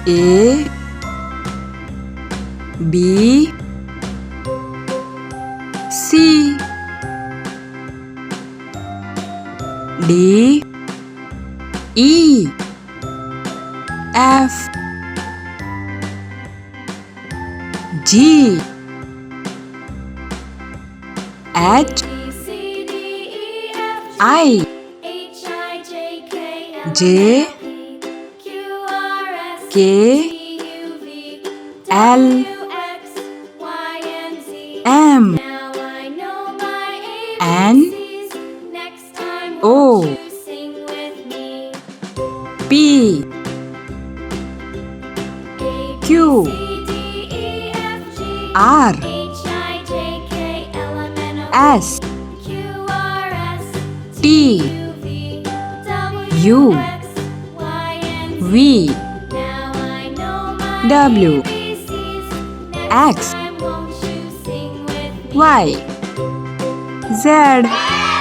A B C D E F G H I J K L M N O P Q R S T U V W X Y Z